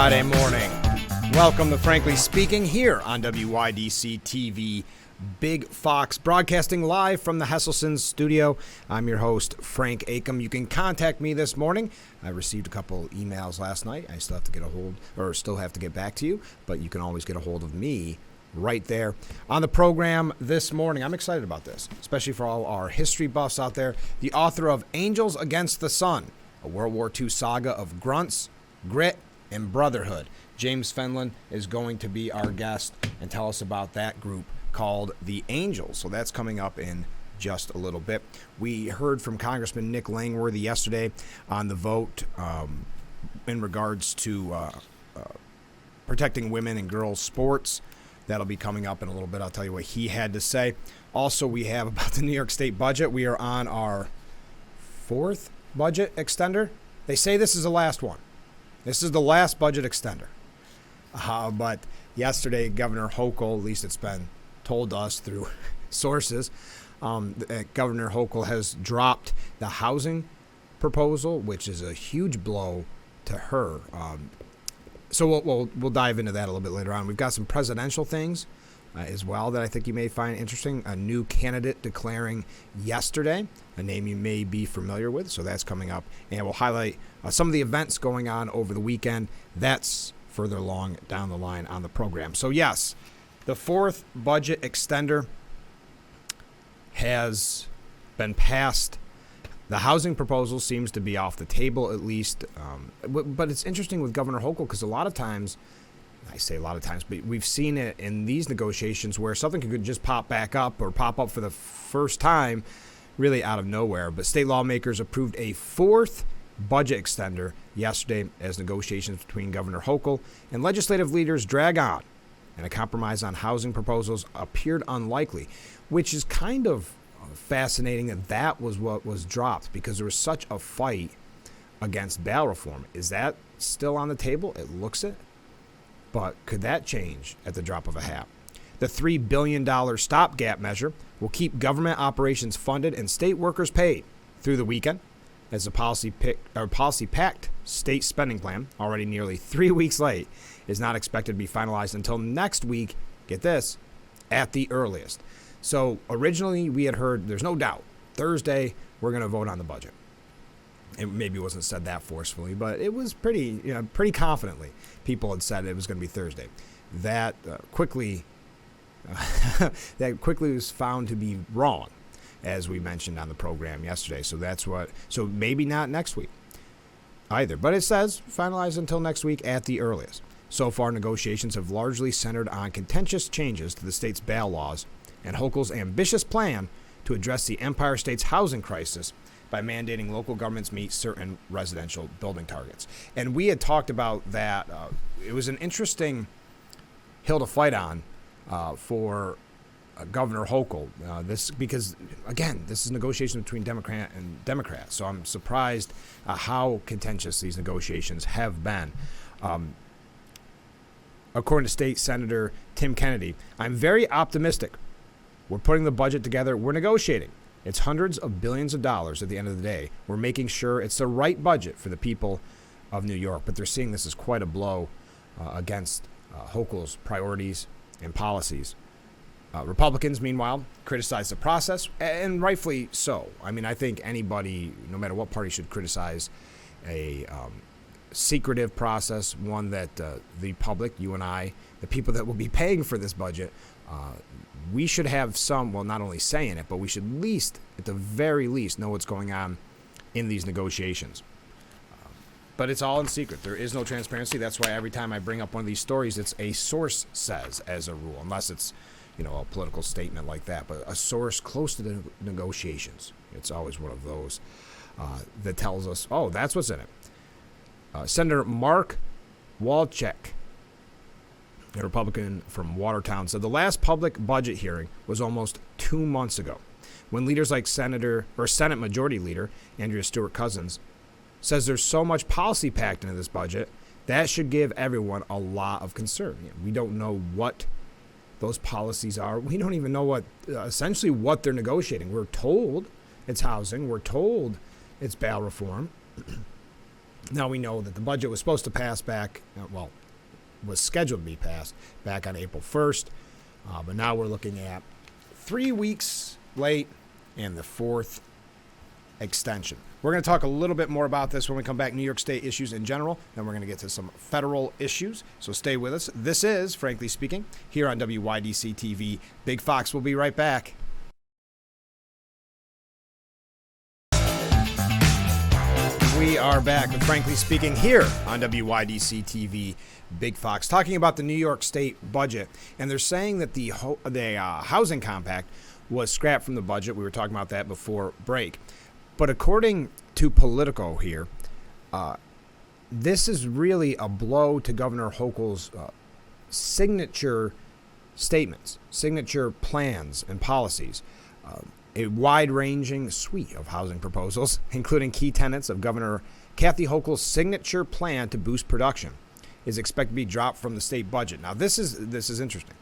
Friday morning. Welcome to Frankly Speaking here on WYDC TV Big Fox, broadcasting live from the Hesselson's studio. I'm your host, Frank Acom. You can contact me this morning. I received a couple emails last night. I still have to get back to you, but you can always get a hold of me right there on the program this morning. I'm excited about this, especially for all our history buffs out there. The author of Angels Against the Sun, a World War II saga of grunts, grit, and brotherhood. James Fenlon is going to be our guest and tell us about that group called the Angels. So that's coming up in just a little bit. We heard from Congressman Nick Langworthy yesterday on the vote in regards to protecting women and girls sports. That'll be coming up in a little bit. I'll tell you what he had to say. Also, we have about the New York State budget. We are on our fourth budget extender. They say this is the last one. This is the last budget extender. But yesterday, Governor Hochul, at least it's been told to us through sources, Governor Hochul has dropped the housing proposal, which is a huge blow to her. So we'll dive into that a little bit later on. We've got some presidential things as well that I think you may find interesting. A new candidate declaring yesterday, a name you may be familiar with. So that's coming up. And we'll highlight some of the events going on over the weekend. That's further along down the line on the program. So yes, the fourth budget extender has been passed. The housing proposal seems to be off the table at least. But it's interesting with Governor Hochul because a lot of times, I say a lot of times, but we've seen it in these negotiations where something could just pop back up or pop up for the first time really out of nowhere. But state lawmakers approved a fourth budget extender yesterday as negotiations between Governor Hochul and legislative leaders drag on, and a compromise on housing proposals appeared unlikely, which is kind of fascinating that was what was dropped because there was such a fight against bail reform. Is that still on the table? It looks it. But could that change at the drop of a hat? The $3 billion stopgap measure will keep government operations funded and state workers paid through the weekend, as the policy-packed state spending plan, already nearly 3 weeks late, is not expected to be finalized until next week, get this, at the earliest. So originally we had heard, there's no doubt, Thursday we're going to vote on the budget. It maybe wasn't said that forcefully, but it was pretty confidently. People had said it was going to be Thursday. That quickly was found to be wrong, as we mentioned on the program yesterday. So maybe not next week either. But it says finalized until next week at the earliest. So far, negotiations have largely centered on contentious changes to the state's bail laws and Hochul's ambitious plan to address the Empire State's housing crisis by mandating local governments meet certain residential building targets. And we had talked about that. It was an interesting hill to fight on for Governor Hochul. Because, again, this is negotiation between Democrat and Democrat. So I'm surprised how contentious these negotiations have been. According to State Senator Tim Kennedy, I'm very optimistic. We're putting the budget together. We're negotiating. It's hundreds of billions of dollars at the end of the day. We're making sure it's the right budget for the people of New York. But they're seeing this as quite a blow against Hochul's priorities and policies. Republicans, meanwhile, criticize the process, and rightfully so. I mean, I think anybody, no matter what party, should criticize a secretive process, one that the public, you and I, the people that will be paying for this budget, we should have some, well, not only say in it, but we should at the very least, know what's going on in these negotiations. But it's all in secret. There is no transparency. That's why every time I bring up one of these stories, it's a source says as a rule, unless it's, a political statement like that. But a source close to the negotiations, it's always one of those that tells us, oh, that's what's in it. Senator Mark Walczak, a Republican from Watertown, said the last public budget hearing was almost 2 months ago, when leaders like Senate Majority Leader Andrea Stewart-Cousins says there's so much policy packed into this budget that should give everyone a lot of concern. We don't know what those policies are. We don't even know what they're negotiating. We're told it's housing. We're told it's bail reform. Now we know that the budget was supposed to pass was scheduled to be passed back on April 1st. But now we're looking at 3 weeks late and the fourth extension. We're going to talk a little bit more about this when we come back, New York State issues in general. Then we're going to get to some federal issues. So stay with us. This is Frankly Speaking here on WYDC TV. Big Fox will be right back. We are back with Frankly Speaking here on WYDC TV. Big Fox talking about the New York State budget, and they're saying that the housing compact was scrapped from the budget. We were talking about that before break. But according to Politico here, this is really a blow to Governor Hochul's signature statements, signature plans and policies. A wide-ranging suite of housing proposals, including key tenets of Governor Kathy Hochul's signature plan to boost production, is expected to be dropped from the state budget. Now, this is interesting.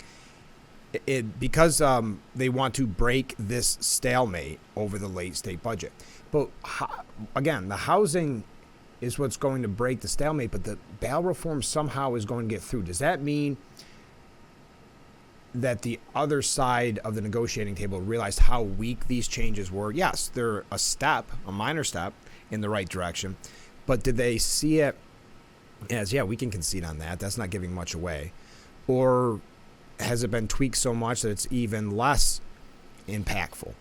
Because they want to break this stalemate over the late state budget. But again, the housing is what's going to break the stalemate, but the bail reform somehow is going to get through. Does that mean that the other side of the negotiating table realized how weak these changes were? Yes, they're a minor step in the right direction, but did they see it as, yeah, we can concede on that, that's not giving much away? Or has it been tweaked so much that it's even less impactful?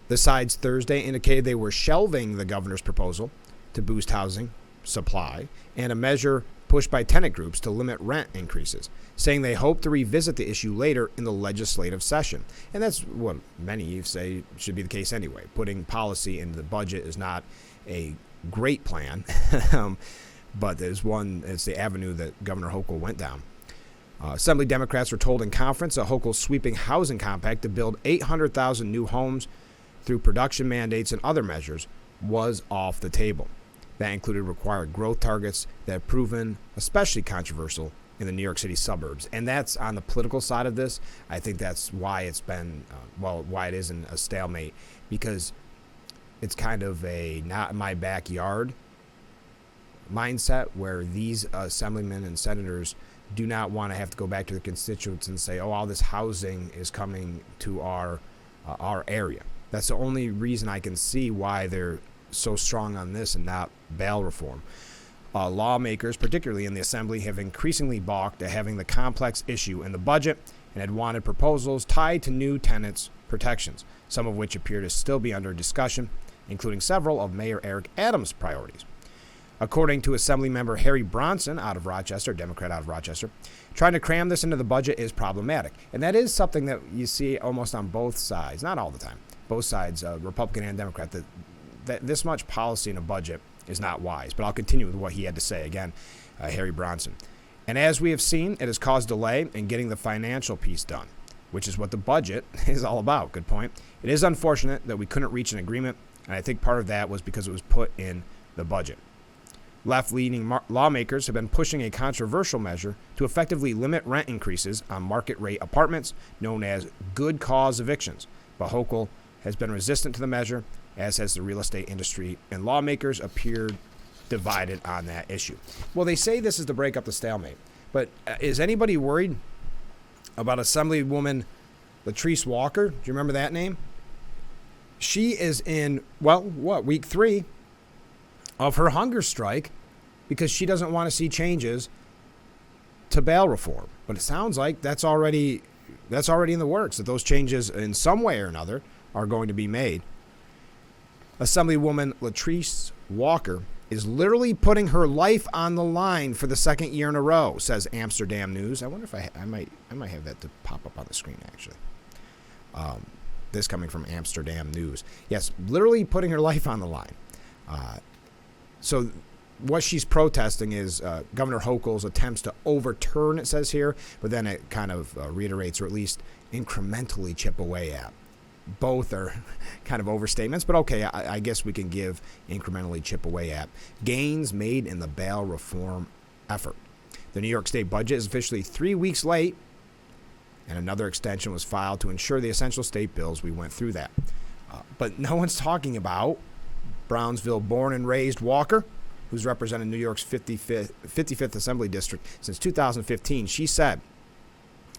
The sides Thursday indicated they were shelving the governor's proposal to boost housing supply and a measure pushed by tenant groups to limit rent increases, saying they hope to revisit the issue later in the legislative session. And that's what many say should be the case anyway. Putting policy into the budget is not a great plan, but it's the avenue that Governor Hochul went down. Assembly Democrats were told in conference that Hochul's sweeping housing compact to build 800,000 new homes through production mandates and other measures was off the table. That included required growth targets that have proven especially controversial in the New York City suburbs. And that's on the political side of this. I think that's why it's been, why it isn't a stalemate, because it's kind of a not in my backyard mindset where these assemblymen and senators do not want to have to go back to their constituents and say, oh, all this housing is coming to our area. That's the only reason I can see why they're so strong on this and not bail reform. Lawmakers, particularly in the Assembly, have increasingly balked at having the complex issue in the budget and had wanted proposals tied to new tenants' protections, some of which appear to still be under discussion, including several of Mayor Eric Adams' priorities. According to Assemblymember Harry Bronson out of Rochester, Democrat out of Rochester, trying to cram this into the budget is problematic. And that is something that you see almost on both sides, not all the time, both sides, Republican and Democrat, that this much policy in a budget is not wise. But I'll continue with what he had to say. Again, Harry Bronson. And as we have seen, it has caused delay in getting the financial piece done, which is what the budget is all about. Good point. It is unfortunate that we couldn't reach an agreement, and I think part of that was because it was put in the budget. Left-leaning lawmakers have been pushing a controversial measure to effectively limit rent increases on market-rate apartments known as good cause evictions. But Hochul has been resistant to the measure, as has the real estate industry, and lawmakers appeared divided on that issue. Well, they say this is to break up the stalemate, but is anybody worried about Assemblywoman Latrice Walker? Do you remember that name? She is in, week 3 of her hunger strike because she doesn't want to see changes to bail reform. But it sounds like that's already in the works, that those changes in some way or another are going to be made. Assemblywoman Latrice Walker is literally putting her life on the line for the second year in a row, says Amsterdam News. I wonder if I might have that to pop up on the screen, actually. This coming from Amsterdam News. Yes, literally putting her life on the line. So what she's protesting is Governor Hochul's attempts to overturn, it says here, but then it kind of reiterates, or at least incrementally chip away at. Both are kind of overstatements, but okay, I guess we can give incrementally chip away at. Gains made in the bail reform effort. The New York State budget is officially 3 weeks late, and another extension was filed to ensure the essential state bills. We went through that. But no one's talking about Brownsville born and raised Walker, who's represented New York's 55th Assembly District since 2015, she said,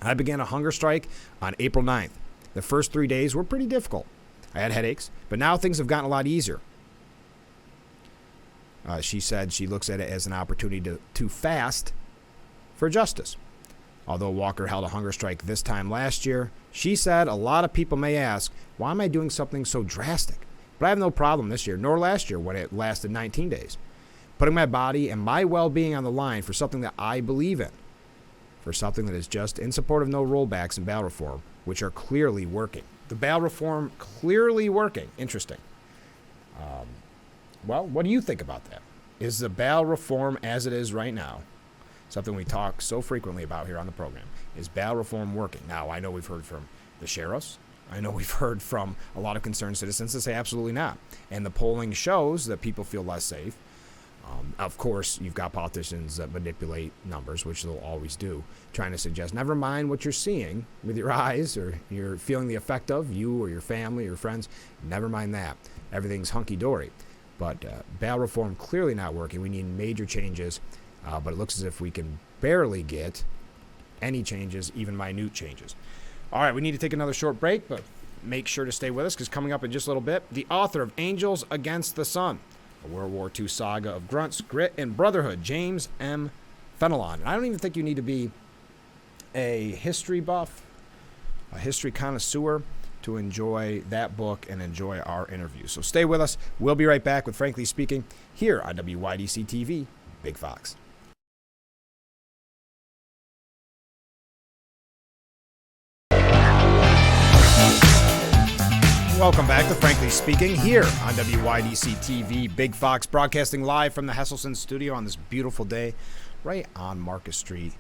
I began a hunger strike on April 9th. The first 3 days were pretty difficult. I had headaches, but now things have gotten a lot easier. She said she looks at it as an opportunity to fast for justice. Although Walker held a hunger strike this time last year, she said a lot of people may ask, why am I doing something so drastic? But I have no problem this year, nor last year when it lasted 19 days. Putting my body and my well-being on the line for something that I believe in, for something that is just in support of no rollbacks and bail reform, which are clearly working. The bail reform clearly working. Interesting. Well, what do you think about that? Is the bail reform as it is right now, something we talk so frequently about here on the program, is bail reform working? Now, I know we've heard from the sheriffs. I know we've heard from a lot of concerned citizens that say absolutely not. And the polling shows that people feel less safe. Of course, you've got politicians that manipulate numbers, which they'll always do, trying to suggest, never mind what you're seeing with your eyes or you're feeling the effect of, you or your family or friends, never mind that. Everything's hunky-dory. But bail reform clearly not working. We need major changes, but it looks as if we can barely get any changes, even minute changes. All right, we need to take another short break, but make sure to stay with us because coming up in just a little bit, the author of Angels Against the Sun, a World War II saga of grunts, grit, and brotherhood, James M. Fenelon. I don't even think you need to be a history buff, a history connoisseur to enjoy that book and enjoy our interview. So stay with us. We'll be right back with Frankly Speaking here on WYDC TV, Big Fox. Welcome back to Frankly Speaking here on WYDC TV, Big Fox, broadcasting live from the Hesselson studio on this beautiful day right on Marcus Street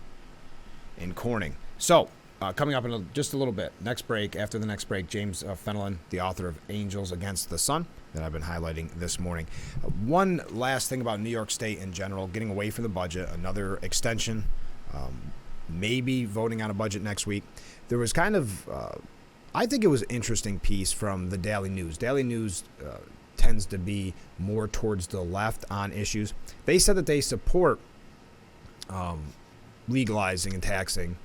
in Corning. So, coming up in just a little bit, after the next break, James Fenelon, the author of Angels Against the Sun, that I've been highlighting this morning. One last thing about New York State in general, getting away from the budget, another extension, maybe voting on a budget next week. There was kind of... I think it was an interesting piece from the Daily News. Daily News tends to be more towards the left on issues. They said that they support legalizing and taxing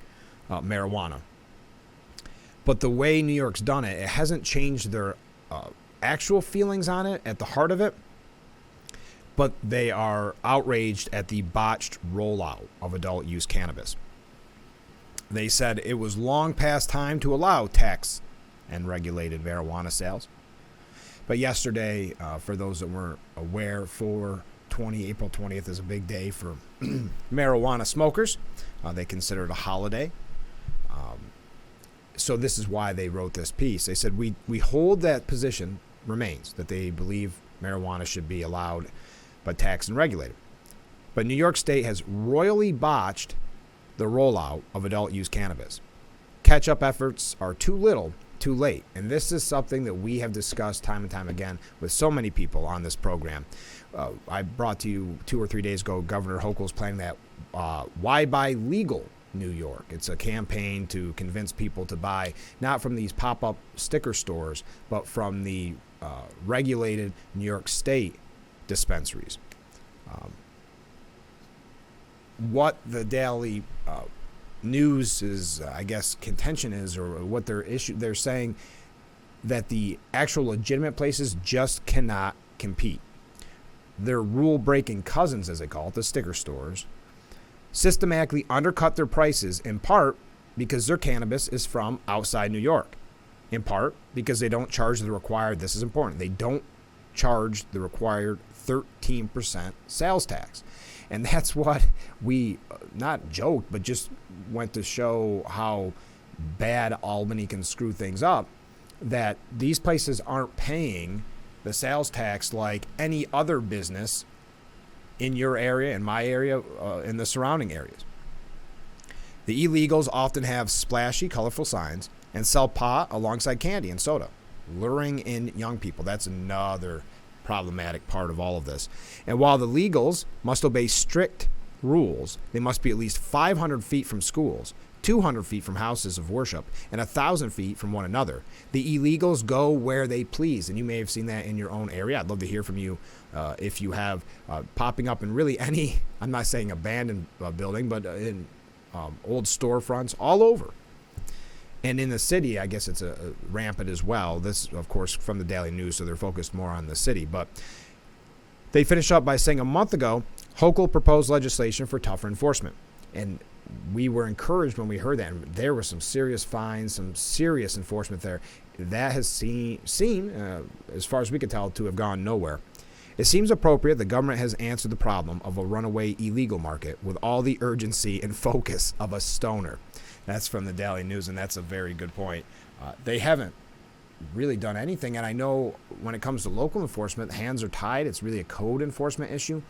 marijuana. But the way New York's done it, it hasn't changed their actual feelings on it at the heart of it. But they are outraged at the botched rollout of adult use cannabis. They said it was long past time to allow tax and regulated marijuana sales. But yesterday, for those that weren't aware, April 20th is a big day for marijuana smokers. They consider it a holiday. So this is why they wrote this piece. They said, we hold that position remains, that they believe marijuana should be allowed but taxed and regulated. But New York State has royally botched the rollout of adult use cannabis. Catch-up efforts are too little, too late. And this is something that we have discussed time and time again with so many people on this program. I brought to you 2 or 3 days ago, Governor Hochul's planning that Why Buy Legal New York. It's a campaign to convince people to buy not from these pop-up sticker stores, but from the regulated New York State dispensaries. What the Daily News is, I guess, contention is, or what their issue, they're saying that the actual legitimate places just cannot compete. Their rule-breaking cousins, as they call it, the sticker stores, systematically undercut their prices, in part because their cannabis is from outside New York, in part because they don't charge the required, this is important, they don't charge the required 13% sales tax. And that's what we, not joked, but just went to show how bad Albany can screw things up, that these places aren't paying the sales tax like any other business in your area, in my area, in the surrounding areas. The illegals often have splashy, colorful signs and sell pot alongside candy and soda, luring in young people. That's another problematic part of all of this. And while the legals must obey strict rules, they must be at least 500 feet from schools, 200 feet from houses of worship, and 1,000 feet from one another. The illegals go where they please, and you may have seen that in your own area. I'd love to hear from you if you have popping up in really any, I'm not saying abandoned building, but in old storefronts all over. And in the city, I guess it's a rampant as well. This, of course, from the Daily News, so they're focused more on the city. But they finish up by saying a month ago, Hochul proposed legislation for tougher enforcement. And we were encouraged when we heard that. And there were some serious fines, some serious enforcement there. That has seemed, as far as we could tell, to have gone nowhere. It seems appropriate the government has answered the problem of a runaway illegal market with all the urgency and focus of a stoner. That's from the Daily News, and that's a very good point. They haven't really done anything, and I know when it comes to local enforcement, hands are tied. It's really a code enforcement issue.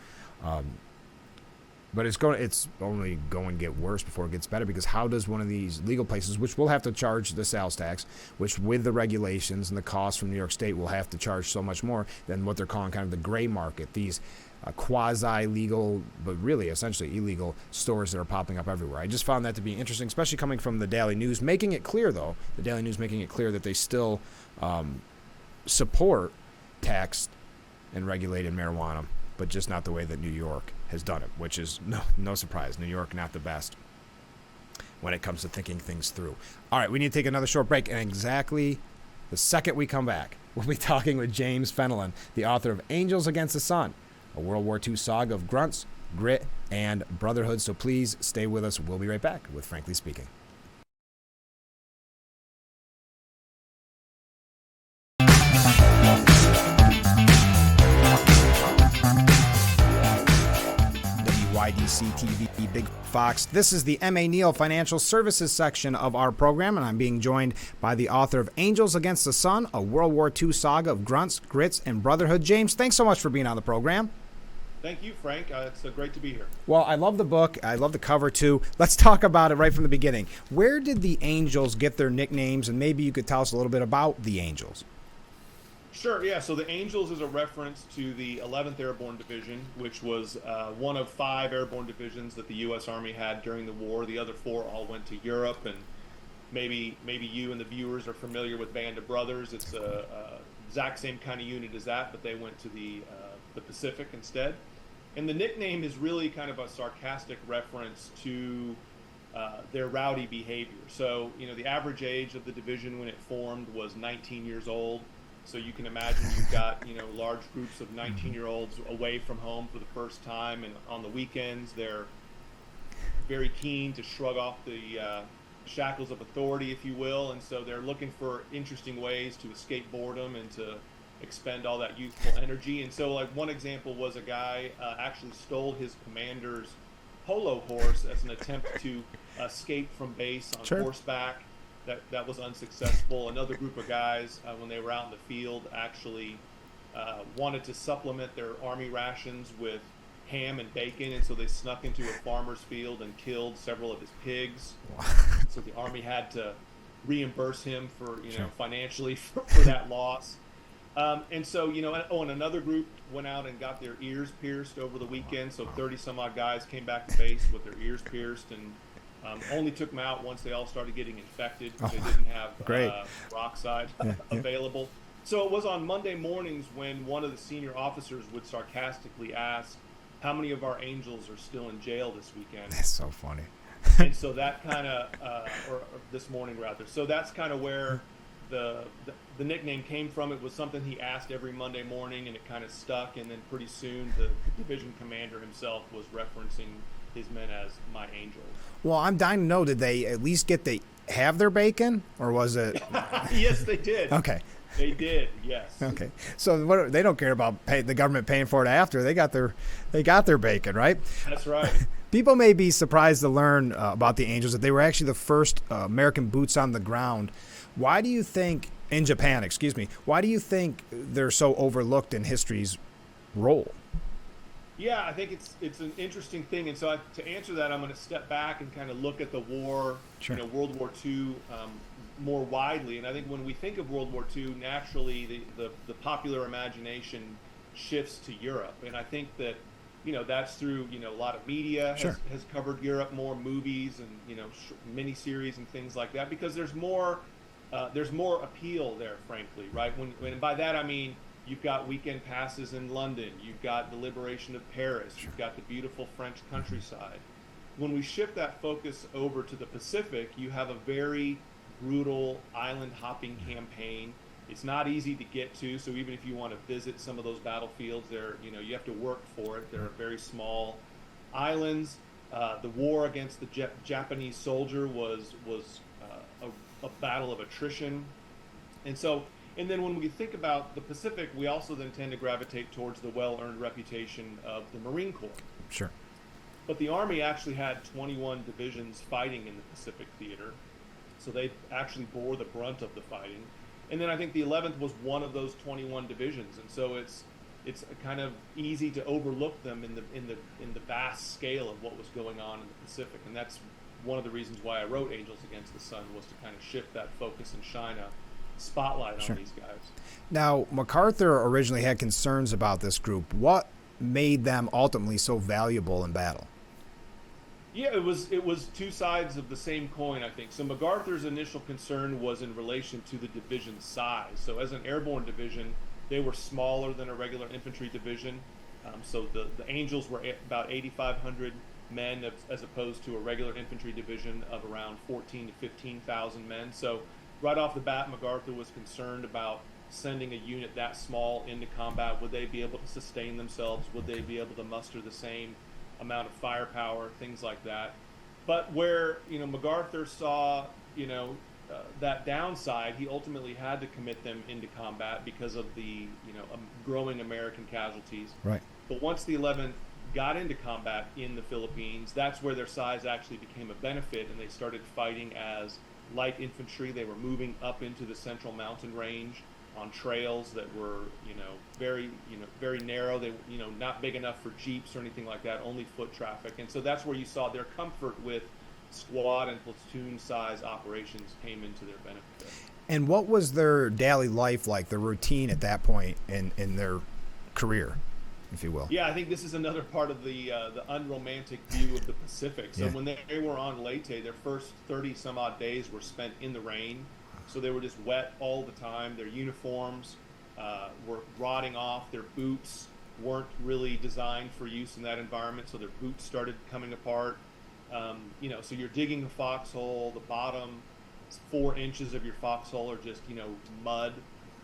But it's only going to get worse before it gets better, because how does one of these legal places, which will have to charge the sales tax, which with the regulations and the costs from New York State will have to charge so much more than what they're calling kind of the gray market, these quasi-legal, but really essentially illegal stores that are popping up everywhere. I just found that to be interesting, especially coming from the Daily News, making it clear, though, the Daily News making it clear that they still support taxed and regulated marijuana, but just not the way that New York has done it, which is no surprise. New York, not the best when it comes to thinking things through. All right, we need to take another short break, and exactly the second we come back, we'll be talking with James Fenelon, the author of Angels Against the Sun, a World War II saga of grunts, grit, and brotherhood. So please stay with us. We'll be right back with Frankly Speaking. WYDC TV Big Fox. This is the M.A. Neal Financial Services section of our program, and I'm being joined by the author of Angels Against the Sun, a World War II saga of grunts, grits, and brotherhood. James, thanks so much for being on the program. Thank you, Frank. It's great to be here. Well, I love the book. I love the cover, too. Let's talk about it right from the beginning. Where did the Angels get their nicknames? And maybe you could tell us a little bit about the Angels. Sure, yeah. So the Angels is a reference to the 11th Airborne Division, which was one of 5 airborne divisions that the U.S. Army had during the war. The other 4 all went to Europe, and maybe you and the viewers are familiar with Band of Brothers. It's a exact same kind of unit as that, but they went to the Pacific instead. And the nickname is really kind of a sarcastic reference to their rowdy behavior. So, the average age of the division when it formed was 19 years old. So you can imagine you've got, large groups of 19-year-olds away from home for the first time. And on the weekends, they're very keen to shrug off the shackles of authority, if you will. And so they're looking for interesting ways to escape boredom and to expend all that youthful energy. And so, like, one example was a guy actually stole his commander's polo horse as an attempt to escape from base on horseback. That was unsuccessful. Another group of guys, when they were out in the field, actually wanted to supplement their army rations with ham and bacon, and so they snuck into a farmer's field and killed several of his pigs. So the army had to reimburse him for financially for that loss. And so, and another group went out and got their ears pierced over the weekend. So 30 some odd guys came back to base with their ears pierced, and only took them out once they all started getting infected because they didn't have peroxide available. So it was on Monday mornings when one of the senior officers would sarcastically ask, how many of our Angels are still in jail this weekend? That's so funny. And so that kind of, or this morning rather, so that's kind of where the nickname came from. It was something he asked every Monday morning, and it kind of stuck. And then pretty soon, the division commander himself was referencing his men as my Angels. Well, I'm dying to know, did they at least get to have their bacon, or was it? Yes, they did. Okay. They did, yes. Okay, so they don't care about the government paying for it after they got their bacon, right? That's right. People may be surprised to learn about the Angels that they were actually the first American boots on the ground. Why do you think in Japan? Excuse me. Why do you think they're so overlooked in history's role? Yeah, I think it's an interesting thing, and so to answer that, I'm going to step back and kind of look at the war, World War II, more widely. And I think when we think of World War II, naturally the popular imagination shifts to Europe. And I think that that's through, a lot of media Sure. has covered Europe more, movies and, miniseries and things like that, because there's more appeal there, frankly, right? When by that I mean you've got weekend passes in London, you've got the liberation of Paris, you've got the beautiful French countryside. When we shift that focus over to the Pacific, you have a very brutal island hopping campaign. It's not easy to get to, so even if you want to visit some of those battlefields, you have to work for it. They're very small islands. The war against the Japanese soldier was a battle of attrition, and then when we think about the Pacific, we also then tend to gravitate towards the well-earned reputation of the Marine Corps. Sure. But the Army actually had 21 divisions fighting in the Pacific theater, so they actually bore the brunt of the fighting. And then I think the 11th was one of those 21 divisions, and so it's kind of easy to overlook them in the vast scale of what was going on in the Pacific. And that's one of the reasons why I wrote Angels Against the Sun, was to kind of shift that focus and shine a spotlight Sure. on these guys. Now, MacArthur originally had concerns about this group. What made them ultimately so valuable in battle? Yeah, it was two sides of the same coin, I think. So MacArthur's initial concern was in relation to the division size. So as an airborne division, they were smaller than a regular infantry division. So the Angels were about 8,500 men, as opposed to a regular infantry division of around 14 to 15,000 men. So right off the bat, MacArthur was concerned about sending a unit that small into combat. Would they be able to sustain themselves? Would they be able to muster the same amount of firepower, things like that? But where MacArthur saw that downside, he ultimately had to commit them into combat because of the growing American casualties. Right. But once the 11th got into combat in the Philippines, that's where their size actually became a benefit, and they started fighting as light infantry. They were moving up into the Central Mountain Range on trails that were very narrow. They not big enough for jeeps or anything like that, only foot traffic. And so that's where you saw their comfort with squad and platoon size operations came into their benefit. And what was their daily life like, their routine at that point in their career, if you will? Yeah, I think this is another part of the unromantic view of the Pacific. So when they were on Leyte, their first 30 some odd days were spent in the rain. So they were just wet all the time. Their uniforms were rotting off. Their boots weren't really designed for use in that environment, so their boots started coming apart. So you're digging a foxhole. The bottom 4 inches of your foxhole are just mud,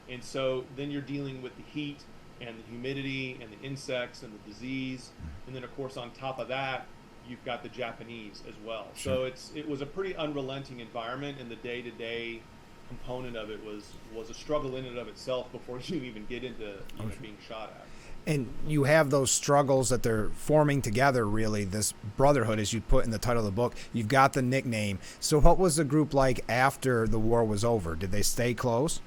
and so then you're dealing with the heat and the humidity and the insects and the disease, and then of course on top of that you've got the Japanese as well. Sure. So it was a pretty unrelenting environment, and the day-to-day component of it was a struggle in and of itself before you even get into being shot at. And you have those struggles that they're forming together, really, this brotherhood, as you put in the title of the book. You've got the nickname. So what was the group like after the war was over? Did they stay close?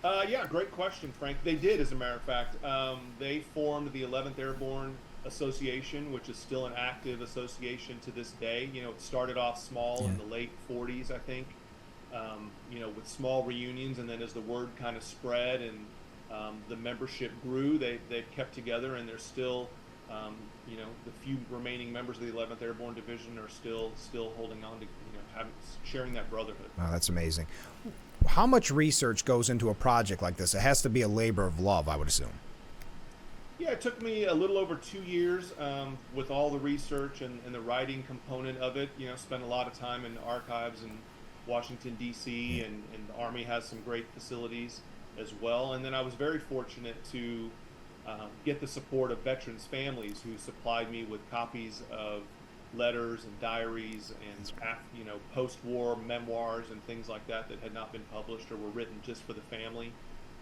Yeah, great question, Frank. They did, as a matter of fact. They formed the 11th Airborne Association, which is still an active association to this day. It started off small in the late 40s, I think, with small reunions, and then as the word kind of spread and the membership grew, they've kept together, and there's still, the few remaining members of the 11th Airborne Division are still holding on to, sharing that brotherhood. Wow, that's amazing. How much research goes into a project like this? It has to be a labor of love, I would assume. Yeah, it took me a little over 2 years with all the research and the writing component of it. Spent a lot of time in archives in Washington, D.C., and the Army has some great facilities as well. And then I was very fortunate to get the support of veterans' families who supplied me with copies of letters and diaries and post-war memoirs and things like that had not been published or were written just for the family.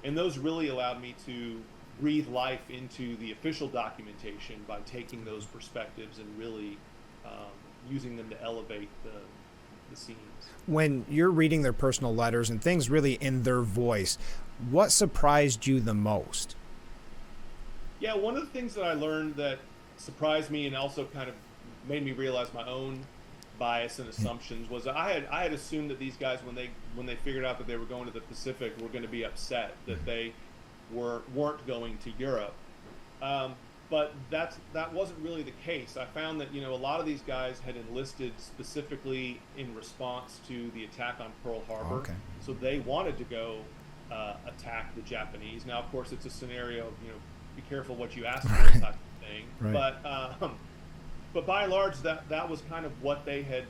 And those really allowed me to breathe life into the official documentation by taking those perspectives and really using them to elevate the scenes. When you're reading their personal letters and things really in their voice, what surprised you the most? Yeah, one of the things that I learned that surprised me and also kind of made me realize my own bias and assumptions was I had assumed that these guys, when they figured out that they were going to the Pacific, were going to be upset that they weren't going to Europe. but that wasn't really the case. I found that a lot of these guys had enlisted specifically in response to the attack on Pearl Harbor, Okay. so they wanted to go attack the Japanese. Now, of course, it's a scenario of be careful what you ask for, type of thing. Right. But by and large, that was kind of what they had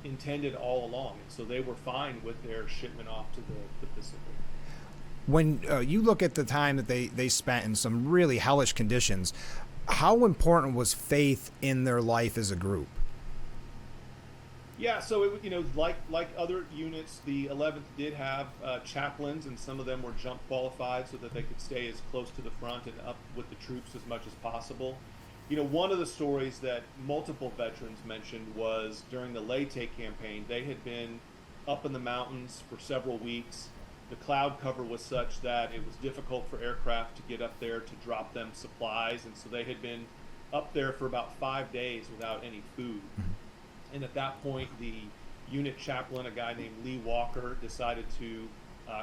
intended all along, and so they were fine with their shipment off to the Pacific. When you look at the time that they spent in some really hellish conditions, how important was faith in their life as a group? Yeah, so like other units, the 11th did have chaplains, and some of them were jump qualified so that they could stay as close to the front and up with the troops as much as possible. One of the stories that multiple veterans mentioned was during the Leyte campaign. They had been up in the mountains for several weeks. The cloud cover was such that it was difficult for aircraft to get up there to drop them supplies, and so they had been up there for about 5 days without any food. And at that point, the unit chaplain, a guy named Lee Walker, decided to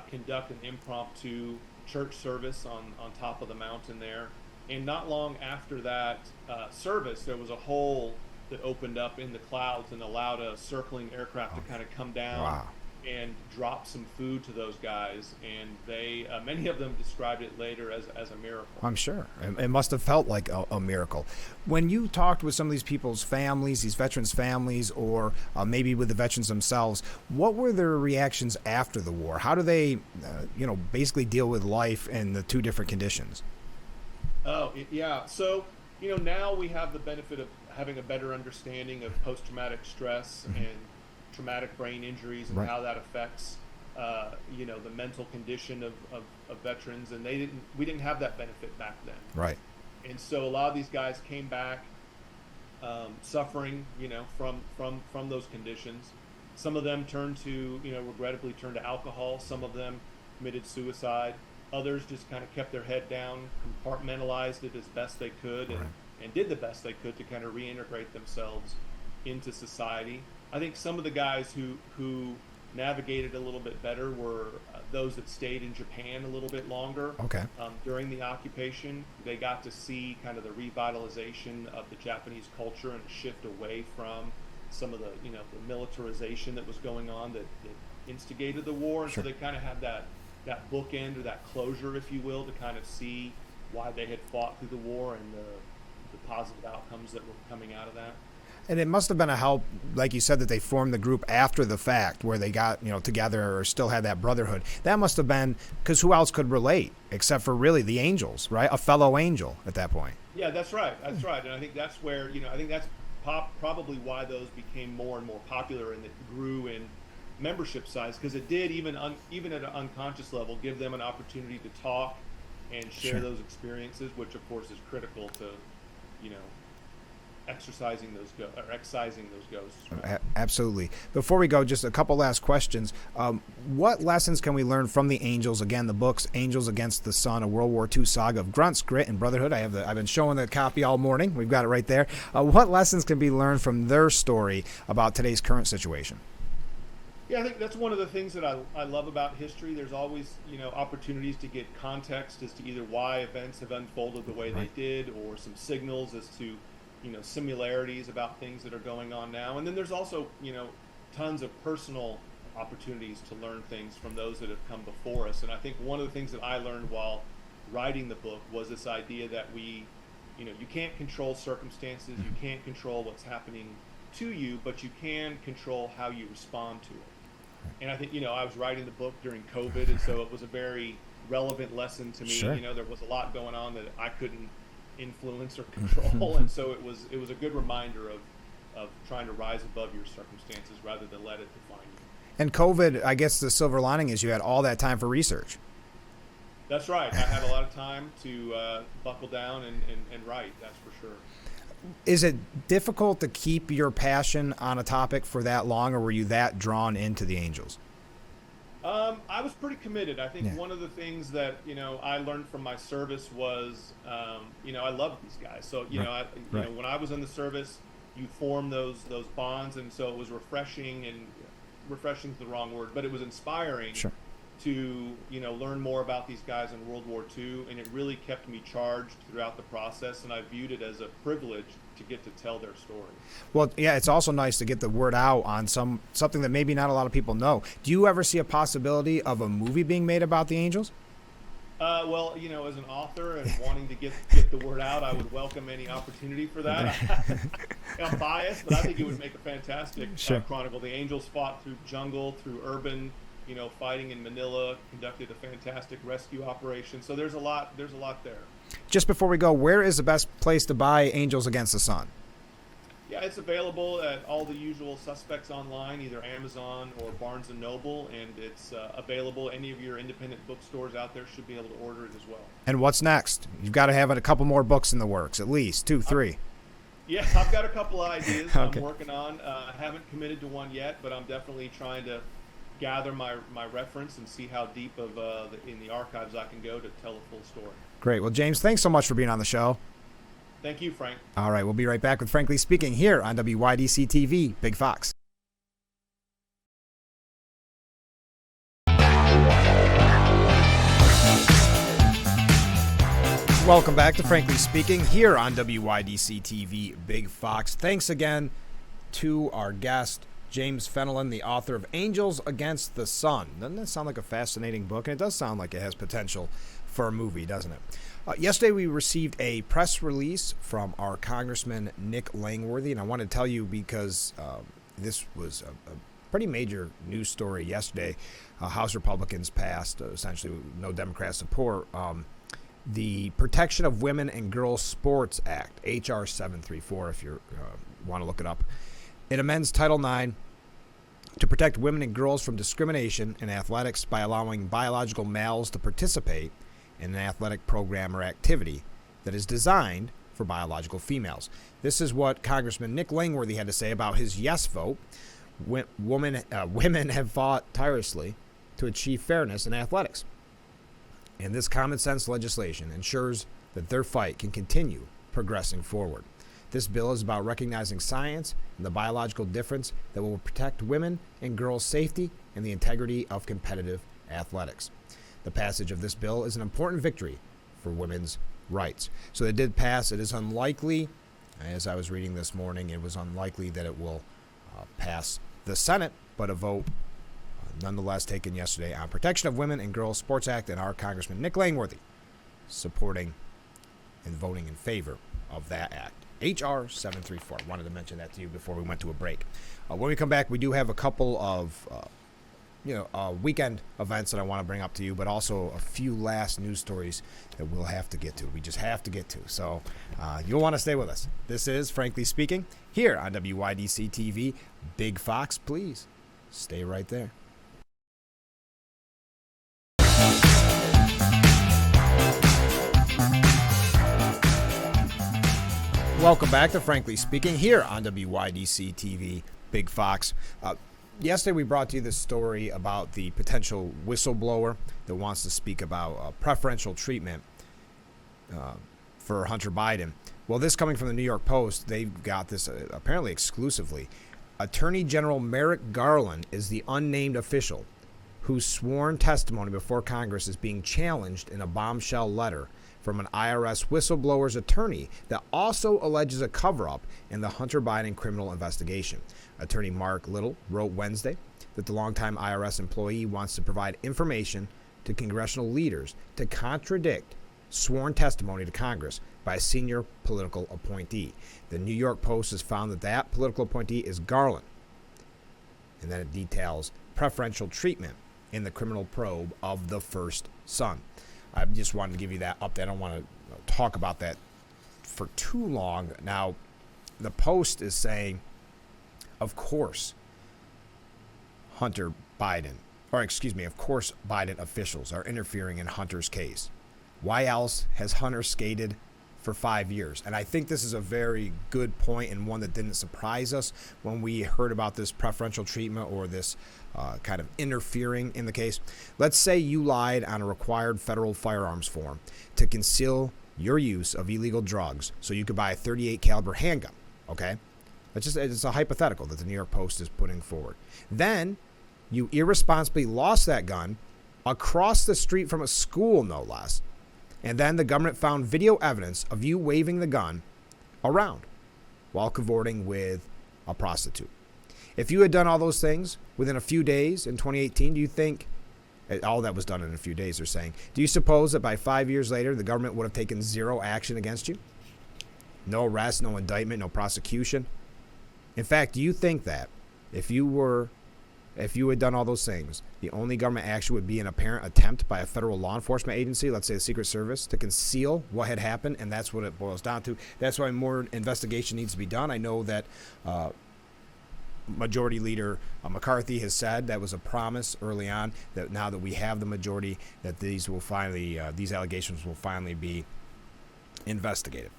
conduct an impromptu church service on top of the mountain there. And not long after that service, there was a hole that opened up in the clouds and allowed a circling aircraft to kind of come down. Wow. And drop some food to those guys, and they many of them described it later as a miracle. I'm sure it must have felt like a miracle. When you talked with some of these people's families, these veterans' families, or maybe with the veterans themselves, what were their reactions after the war? How do they, basically deal with life in the two different conditions? Oh, yeah. So now we have the benefit of having a better understanding of post-traumatic stress and traumatic brain injuries and right. how that affects the mental condition of veterans, and we didn't have that benefit back then. Right. And so a lot of these guys came back suffering from those conditions. Some of them regrettably turned to alcohol. Some of them committed suicide. Others just kind of kept their head down, compartmentalized it as best they could, and did the best they could to kind of reintegrate themselves into society. I think some of the guys who navigated a little bit better were those that stayed in Japan a little bit longer. Okay. During the occupation. They got to see kind of the revitalization of the Japanese culture and a shift away from some of the the militarization that was going on that instigated the war. And Sure. so they kind of had that bookend, or that closure, if you will, to kind of see why they had fought through the war and the positive outcomes that were coming out of that. And it must have been a help, like you said, that they formed the group after the fact, where they got together or still had that brotherhood. That must have been because who else could relate except for really the angels, right? A fellow angel at that point. Yeah, that's right. That's right. And I think that's where I think that's probably why those became more and more popular, and it grew in membership size, because it did even at an unconscious level give them an opportunity to talk and share Sure. those experiences, which of course is critical to excising those ghosts. Right? Absolutely. Before we go, just a couple last questions. What lessons can we learn from the angels? Again, the books Angels Against the Sun, a World War II saga of grunts, grit, and brotherhood. I've been showing the copy all morning. We've got it right there. What lessons can be learned from their story about today's current situation? Yeah, I think that's one of the things that I love about history. There's always, opportunities to get context as to either why events have unfolded the way Right. they did, or some signals as to, similarities about things that are going on now. And then there's also, tons of personal opportunities to learn things from those that have come before us. And I think one of the things that I learned while writing the book was this idea that you can't control circumstances, you can't control what's happening to you, but you can control how you respond to it. And I think, I was writing the book during COVID, and so it was a very relevant lesson to me. Sure. There was a lot going on that I couldn't influence or control, and so it was a good reminder of trying to rise above your circumstances rather than let it define you. And COVID, I guess the silver lining is you had all that time for research. That's right. I had a lot of time to buckle down and write, that's for sure. Is it difficult to keep your passion on a topic for that long, or were you that drawn into the angels? I was pretty committed. I think Yeah. one of the things that I learned from my service was I love these guys. So Right. when I was in the service, you form those bonds, and so it was refreshing. And refreshing is the wrong word, but it was inspiring Sure. to learn more about these guys in World War II, and it really kept me charged throughout the process, and I viewed it as a privilege to get to tell their story. Well, yeah, it's also nice to get the word out on something that maybe not a lot of people know. Do you ever see a possibility of a movie being made about the Angels? Well, as an author and wanting to get the word out, I would welcome any opportunity for that. I'm biased, but I think it would make a fantastic chronicle. The Angels fought through jungle, through urban, fighting in Manila, conducted a fantastic rescue operation. So there's a lot there. Just before we go, where is the best place to buy Angels Against the Sun? Yeah, it's available at all the usual suspects online, either Amazon or Barnes & Noble, and it's available. Any of your independent bookstores out there should be able to order it as well. And what's next? You've got to have a couple more books in the works, at least 2, 3. Yeah, I've got a couple of ideas Okay. I'm working on. I haven't committed to one yet, but I'm definitely trying to gather my reference and see how deep in the archives I can go to tell a full story. Great. Well, James, thanks so much for being on the show. Thank you, Frank. All right, we'll be right back with Frankly Speaking here on WYDC TV, Big Fox. Welcome back to Frankly Speaking here on WYDC TV, Big Fox. Thanks again to our guest, James Fenelon, the author of Angels Against the Sun. Doesn't that sound like a fascinating book? And it does sound like it has potential for a movie, doesn't it? Yesterday, we received a press release from our Congressman Nick Langworthy, and I want to tell you because this was a pretty major news story yesterday. House Republicans passed, essentially with no Democrat support, the Protection of Women and Girls Sports Act, H.R. 734, if you want to look it up. It amends Title IX to protect women and girls from discrimination in athletics by allowing biological males to participate in an athletic program or activity that is designed for biological females. This is what Congressman Nick Langworthy had to say about his yes vote. Women have fought tirelessly to achieve fairness in athletics. And this common sense legislation ensures that their fight can continue progressing forward. This bill is about recognizing science and the biological difference that will protect women and girls' safety and the integrity of competitive athletics. The passage of this bill is an important victory for women's rights. So it did pass. It is unlikely, as I was reading this morning, it was unlikely that it will pass the Senate, but a vote nonetheless taken yesterday on Protection of Women and Girls Sports Act, and our Congressman Nick Langworthy supporting and voting in favor of that act. H.R. 734. I wanted to mention that to you before we went to a break. When we come back, we do have a couple of weekend events that I want to bring up to you, but also a few last news stories that we'll have to get to. We just have to get to. So you'll want to stay with us. This is Frankly Speaking here on WYDC TV. Big Fox, please stay right there. Welcome back to Frankly Speaking here on WYDC TV, Big Fox. Yesterday we brought to you this story about the potential whistleblower that wants to speak about preferential treatment for Hunter Biden. Well, this coming from the New York Post, they've got this apparently exclusively. Attorney General Merrick Garland is the unnamed official whose sworn testimony before Congress is being challenged in a bombshell letter from an IRS whistleblower's attorney that also alleges a cover-up in the Hunter Biden criminal investigation. Attorney Mark Little wrote Wednesday that the longtime IRS employee wants to provide information to congressional leaders to contradict sworn testimony to Congress by a senior political appointee. The New York Post has found that that political appointee is Garland. And then it details preferential treatment in the criminal probe of the first son. I just wanted to give you that update. I don't want to talk about that for too long. Now, the Post is saying, of course, of course, Biden officials are interfering in Hunter's case. Why else has Hunter skated for 5 years? And I think this is a very good point and one that didn't surprise us when we heard about this preferential treatment or this kind of interfering in the case. Let's say you lied on a required federal firearms form to conceal your use of illegal drugs so you could buy a .38 caliber handgun, okay? It's a hypothetical that the New York Post is putting forward. Then you irresponsibly lost that gun across the street from a school, no less. And then the government found video evidence of you waving the gun around while cavorting with a prostitute. If you had done all those things within a few days in 2018, do you think, all that was done in a few days, they're saying, do you suppose that by 5 years later, the government would have taken zero action against you? No arrest, no indictment, no prosecution? In fact, do you think that if you had done all those things, the only government action would be an apparent attempt by a federal law enforcement agency, let's say the Secret Service, to conceal what had happened? And that's what it boils down to. That's why more investigation needs to be done. I know that Majority Leader McCarthy has said that was a promise early on, that now that we have the majority, that these allegations will finally be investigated.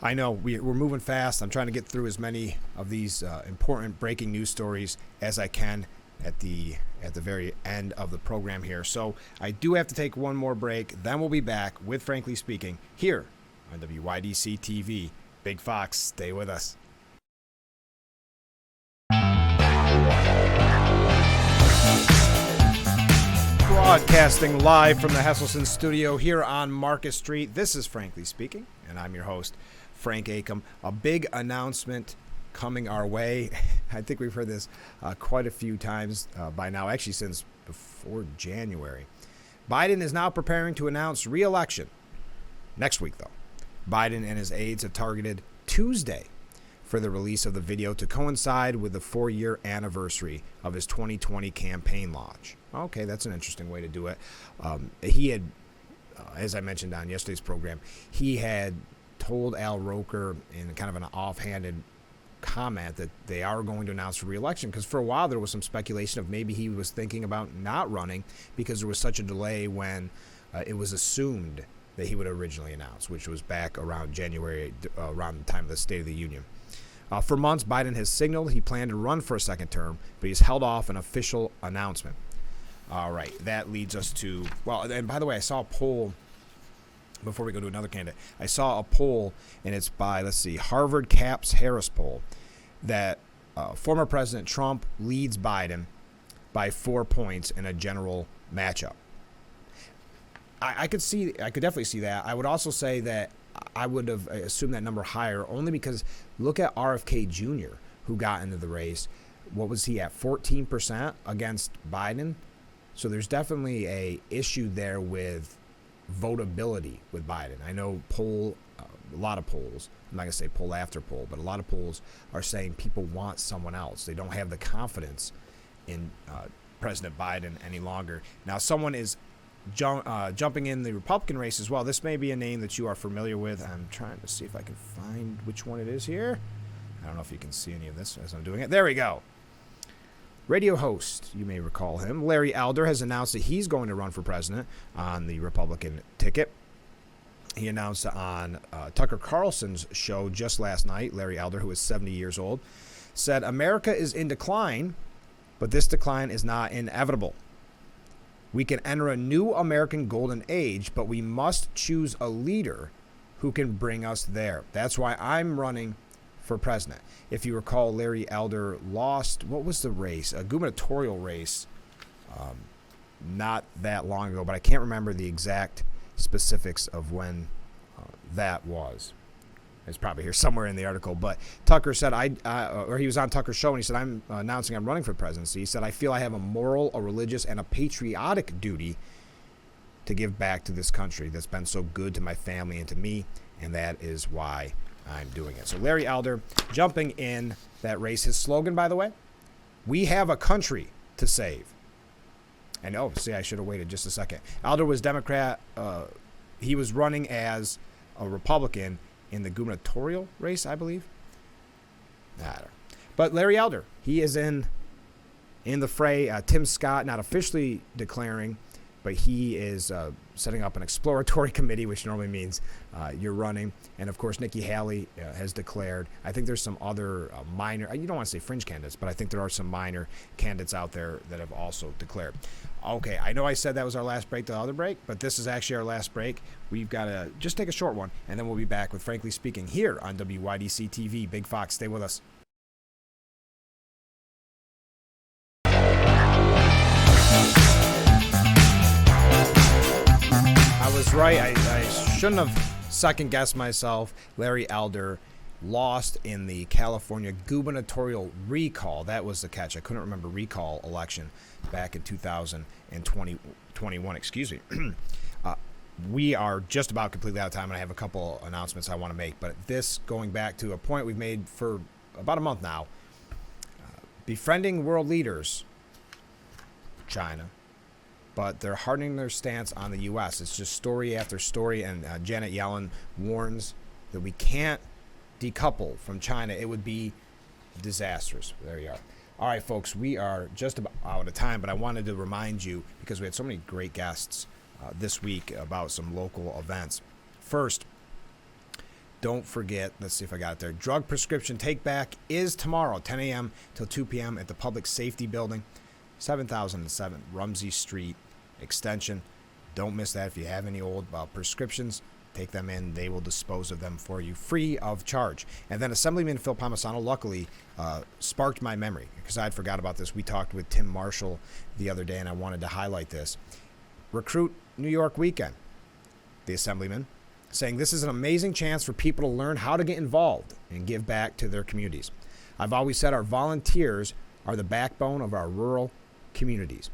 I know we're moving fast. I'm trying to get through as many of these important breaking news stories as I can at the very end of the program here. So I do have to take one more break. Then we'll be back with Frankly Speaking here on WYDC TV. Big Fox, stay with us. Broadcasting live from the Hesselson studio here on Market Street. This is Frankly Speaking, and I'm your host, Frank Acom. A big announcement coming our way. I think we've heard this quite a few times by now, actually since before January. Biden is now preparing to announce re-election next week, though. Biden and his aides have targeted Tuesday for the release of the video to coincide with the 4-year anniversary of his 2020 campaign launch. Okay, that's an interesting way to do it. He had, as I mentioned on yesterday's program, he had told Al Roker in kind of an offhanded comment that they are going to announce a re-election, because for a while there was some speculation of maybe he was thinking about not running because there was such a delay when it was assumed that he would originally announce, which was back around January, around the time of the State of the Union. For months, Biden has signaled he planned to run for a second term, but he's held off an official announcement. All right, that leads us to, well, and by the way, I saw a poll, before we go to another candidate, I saw a poll, and it's by, Harvard Caps Harris poll, that former President Trump leads Biden by 4 points in a general matchup. I could definitely see that. I would also say that I would have assumed that number higher, only because look at RFK Jr., who got into the race. What was he at, 14% against Biden? So there's definitely a issue there with votability with Biden. I know a lot of polls, I'm not going to say poll after poll, but a lot of polls are saying people want someone else. They don't have the confidence in President Biden any longer. Now, someone is jumping in the Republican race as well. This may be a name that you are familiar with. I'm trying to see if I can find which one it is here. I don't know if you can see any of this as I'm doing it. There we go. Radio host, you may recall him, Larry Elder, has announced that he's going to run for president on the Republican ticket. He announced on Tucker Carlson's show just last night. Larry Elder, who is 70 years old, said, "America is in decline, but this decline is not inevitable. We can enter a new American golden age, but we must choose a leader who can bring us there. That's why I'm running for president." If you recall, Larry Elder lost, what was the race? A gubernatorial race not that long ago, but I can't remember the exact specifics of when that was. It's probably here somewhere in the article, but Tucker said, or he was on Tucker's show, and he said, "I'm announcing I'm running for presidency." He said, "I feel I have a moral, a religious, and a patriotic duty to give back to this country that's been so good to my family and to me, and that is why I'm doing it." So Larry Elder jumping in that race. His slogan, by the way, "We have a country to save." And I should have waited just a second. Elder was Democrat. He was running as a Republican in the gubernatorial race, I believe. I don't know. But Larry Elder, he is in the fray. Tim Scott, not officially declaring, but he is setting up an exploratory committee, which normally means you're running. And, of course, Nikki Haley has declared. I think there's some other minor, you don't want to say fringe candidates, but I think there are some minor candidates out there that have also declared. Okay, I know I said that was our last break, the other break, but this is actually our last break. We've got to just take a short one, and then we'll be back with Frankly Speaking here on WYDC TV. Big Fox, stay with us. right. I shouldn't have second-guessed myself. Larry Elder lost in the California gubernatorial recall. That was the catch. I couldn't remember recall election back in 2021. Excuse me. We are just about completely out of time, and I have a couple announcements I want to make. But this, going back to a point we've made for about a month now, befriending world leaders, China, but they're hardening their stance on the U.S. It's just story after story, and Janet Yellen warns that we can't decouple from China. It would be disastrous. There you are. All right, folks, we are just about out of time, but I wanted to remind you, because we had so many great guests this week about some local events. First, don't forget, let's see if I got it there, drug prescription take back is tomorrow, 10 a.m. till 2 p.m. at the Public Safety Building, 7007 Rumsey Street Extension. Don't miss that. If you have any old prescriptions, take them in. They will dispose of them for you free of charge. And then Assemblyman Phil Palmisano luckily sparked my memory, because I had forgot about this. We talked with Tim Marshall the other day, and I wanted to highlight this. Recruit New York weekend. The Assemblyman saying this is an amazing chance for people to learn how to get involved and give back to their communities. I've always said our volunteers are the backbone of our rural communities.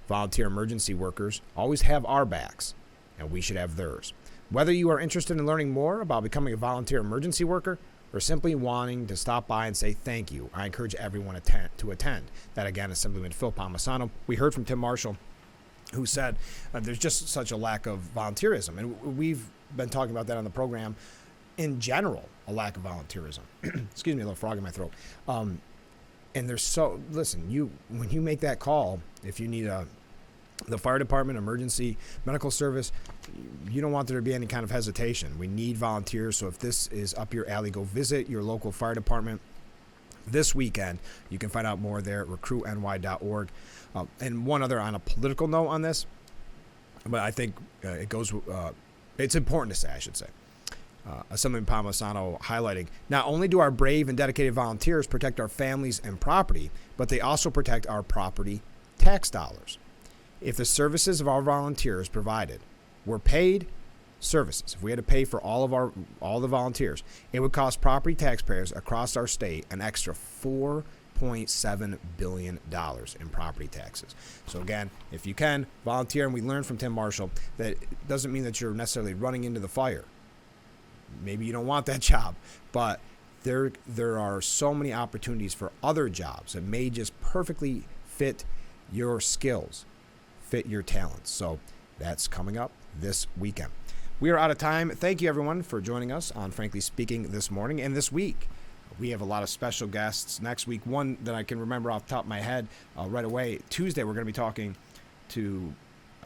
Volunteer emergency workers always have our backs, and we should have theirs. Whether you are interested in learning more about becoming a volunteer emergency worker or simply wanting to stop by and say thank you, I encourage everyone to attend. That, again, is Assemblyman Phil Palmisano. We heard from Tim Marshall, who said there's just such a lack of volunteerism. And we've been talking about that on the program in general, a lack of volunteerism. Excuse me, a little frog in my throat. And there's listen, when you make that call, if you need the fire department, emergency medical service, you don't want there to be any kind of hesitation. We need volunteers. So if this is up your alley, go visit your local fire department this weekend. You can find out more there at recruitny.org. And one other on a political note on this, but I think it's important to say, I should say. Assemblyman Palmisano highlighting, not only do our brave and dedicated volunteers protect our families and property, but they also protect our property tax dollars. If the services of our volunteers provided were paid services, if we had to pay for all the volunteers, it would cost property taxpayers across our state an extra $4.7 billion in property taxes. So again, if you can volunteer, and we learned from Tim Marshall that it doesn't mean that you're necessarily running into the fire. Maybe you don't want that job, but there are so many opportunities for other jobs that may just perfectly fit your skills, fit your talents. So that's coming up this weekend. We are out of time. Thank you, everyone, for joining us on Frankly Speaking this morning and this week. We have a lot of special guests next week. One that I can remember off the top of my head right away. Tuesday, we're going to be talking to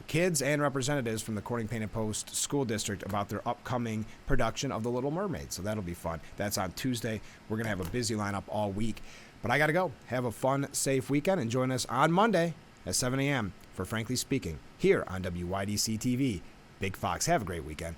kids and representatives from the Corning Painted Post School District about their upcoming production of The Little Mermaid. So that'll be fun. That's on Tuesday. We're going to have a busy lineup all week. But I got to go. Have a fun, safe weekend, and join us on Monday at 7 a.m. for Frankly Speaking here on WYDC TV. Big Fox. Have a great weekend.